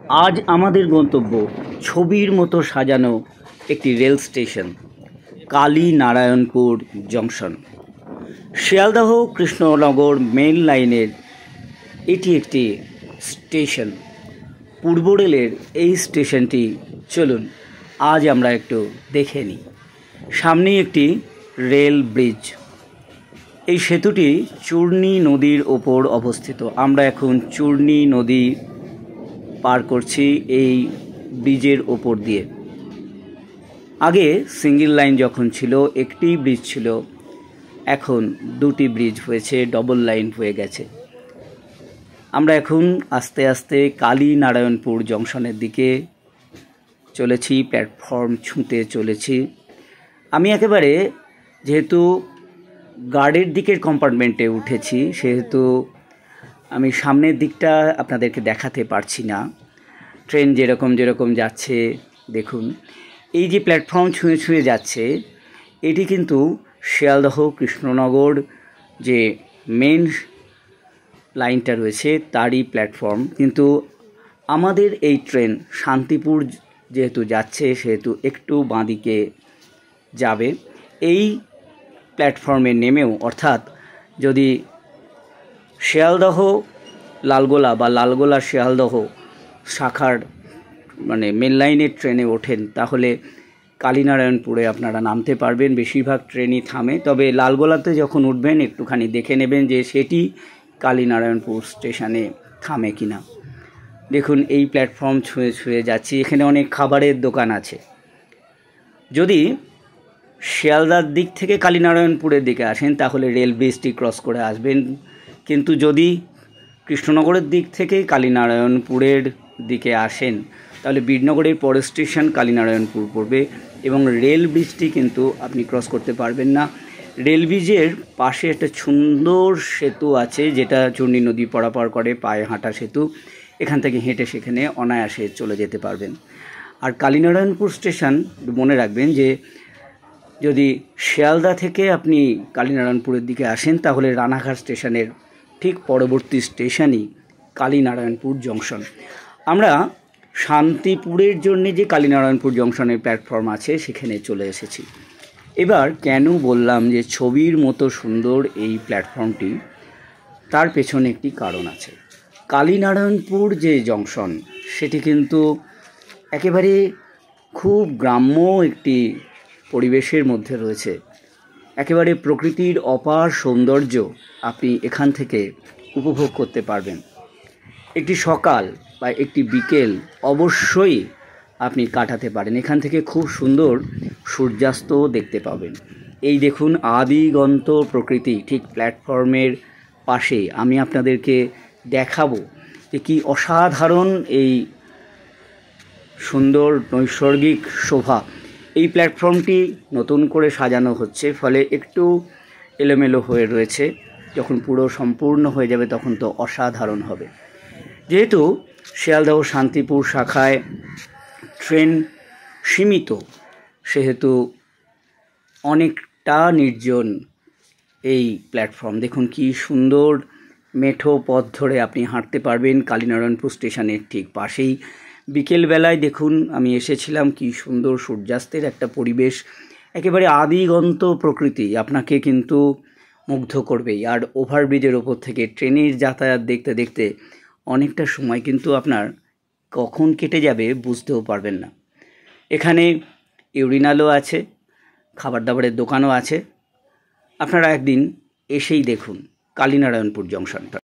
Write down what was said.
আজ আমাদের গন্তব্য ছবির মতো সাজানো একটি rail station Kalinarayanpur junction. Sealdah Krishnanagar main লাইনের এটি একটি স্টেশন। পূর্ব রেলের এই স্টেশনটি চলুন আজ আমরা একটু দেখে নিই। সামনেই একটি রেল ব্রিজ। এই সেতুটি চূর্ণী নদীর ওপর অবস্থিত। আমরা এখন চূর্ণী নদী পার করছি এই ব্রিজের ওপর দিয়ে। আগে সিঙ্গেল লাইন যখন ছিল, একটি ব্রিজ ছিল, এখন দুটি ব্রিজ হয়েছে, ডবল লাইন হয়ে গেছে। আমরা এখন আস্তে আস্তে কালীনারায়ণপুর জংশনের দিকে চলেছি, প্ল্যাটফর্ম ছুঁতে চলেছি। আমি একেবারে যেহেতু গার্ডের দিকের কম্পার্টমেন্টে উঠেছি, সেহেতু আমি সামনের দিকটা আপনাদেরকে দেখাতে পারছি না। ট্রেন যেরকম যাচ্ছে দেখুন। এই যে প্ল্যাটফর্ম ছুঁয়ে ছুঁয়ে যাচ্ছে, এটি কিন্তু শিয়ালদহ কৃষ্ণনগর যে মেন লাইনটা রয়েছে তারই প্ল্যাটফর্ম। কিন্তু আমাদের এই ট্রেন শান্তিপুর যেহেতু যাচ্ছে, সেহেতু একটু বাঁদিকে যাবে। এই প্ল্যাটফর্মে নেমেও, অর্থাৎ যদি শিয়ালদহ লালগোলা বা লালগোলা শিয়ালদহ শাখার মেন লাইনের ট্রেনে ওঠেন, তাহলে কালীনারায়ণপুরে আপনারা নামতে পারবেন। বেশিরভাগ ট্রেনই থামে, তবে লালগোলাতে যখন উঠবেন একটুখানি দেখে নেবেন যে সেটি কালীনারায়ণপুর স্টেশনে থামে কিনা। দেখুন এই প্ল্যাটফর্ম ছুঁয়ে ছুঁয়ে যাচ্ছি। এখানে অনেক খাবারের দোকান আছে। যদি শিয়ালদার দিক থেকে কালীনারায়ণপুরের দিকে আসেন তাহলে রেল ব্রিজটি ক্রস করে আসবেন, কিন্তু যদি কৃষ্ণনগরের দিক থেকে কালীনারায়ণপুরের দিকে আসেন তাহলে বীরনগরের পরের স্টেশন কালীনারায়ণপুর পড়বে এবং রেল ব্রিজটি কিন্তু আপনি ক্রস করতে পারবেন না। রেল ব্রিজের পাশে একটা সুন্দর সেতু আছে, যেটা চূর্ণী নদী পারাপার করে, পায়ে হাঁটা সেতু। এখান থেকে হেঁটে সেখানে অনায়াসে চলে যেতে পারবেন। আর কালীনারায়ণপুর স্টেশন মনে রাখবেন যে যদি শিয়ালদা থেকে আপনি কালীনারায়ণপুরের দিকে আসেন তাহলে রানাঘাট স্টেশনের ঠিক পরবর্তী স্টেশনই কালীনারায়ণপুর জংশন। আমরা শান্তিপুরের জন্যে যে কালীনারায়ণপুর জংশনের প্ল্যাটফর্ম আছে সেখানে চলে এসেছি। এবার কেন বললাম যে ছবির মতো সুন্দর এই প্ল্যাটফর্মটি, তার পেছনে একটি কারণ আছে। কালীনারায়ণপুর যে জংশন সেটি কিন্তু একেবারে খুব গ্রাম্য একটি পরিবেশের মধ্যে রয়েছে। একেবারে প্রকৃতির অপার সৌন্দর্য আপনি এখান থেকে উপভোগ করতে পারবেন। একটি সকাল বা একটি বিকেল অবশ্যই আপনি কাটাতে পারেন। এখান থেকে খুব সুন্দর সূর্যাস্তও দেখতে পাবেন। এই দেখুন আদিগন্ত প্রকৃতি ঠিক প্ল্যাটফর্মের পাশে। আমি আপনাদেরকে দেখাবো যে কী অসাধারণ এই সুন্দর নৈসর্গিক শোভা। এই প্ল্যাটফর্মটি নতুন করে সাজানো হচ্ছে, ফলে একটু এলোমেলো হয়ে রয়েছে। যখন পুরো সম্পূর্ণ হয়ে যাবে তখন তো অসাধারণ হবে। যেহেতু শিয়ালদহ শান্তিপুর শাখায় ট্রেন সীমিত, সেহেতু অনেকটা নির্জন এই প্ল্যাটফর্ম। দেখুন কি সুন্দর মেঠো পথ ধরে আপনি হাঁটতে পারবেন কালীনারায়ণপুর স্টেশনের ঠিক পাশেই। বিকেলবেলায় দেখুন আমি এসেছিলাম, কি সুন্দর সূর্যাস্তের একটা পরিবেশ। একেবারে আদিগন্ত প্রকৃতি আপনাকে কিন্তু মুগ্ধ করবেই। আর ওভারব্রিজের ওপর থেকে ট্রেনের যাতায়াত দেখতে দেখতে অনেকটা সময় কিন্তু আপনার কখন কেটে যাবে বুঝতেও পারবেন না। এখানে ইউরিনালও আছে, খাবার দাবারের দোকানও আছে। আপনারা একদিন এসেই দেখুন কালীনারায়ণপুর জংশনটা।